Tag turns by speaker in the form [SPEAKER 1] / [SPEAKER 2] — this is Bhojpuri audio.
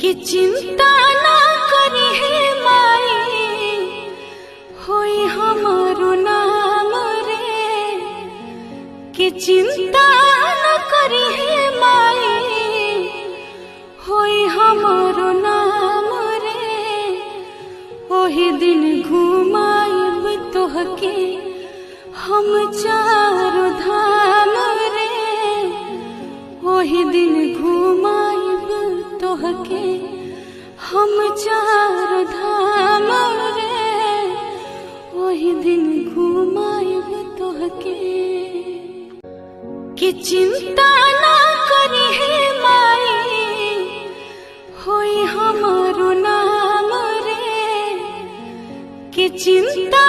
[SPEAKER 1] कि चिंता ना करी है माई होई हमारो नाम रे। कि चिंता ना करी है माई होई हमारो नाम रे। ओही दिन घुमाइब तोहके हम चारो धाम रे। ओही दिन घुमाइब तोहके हम चारो धाम रे। ओही दिन घुमाइब तोहके। कि चिंता ना करी है माई होई हमारो नाम रे। कि चिंता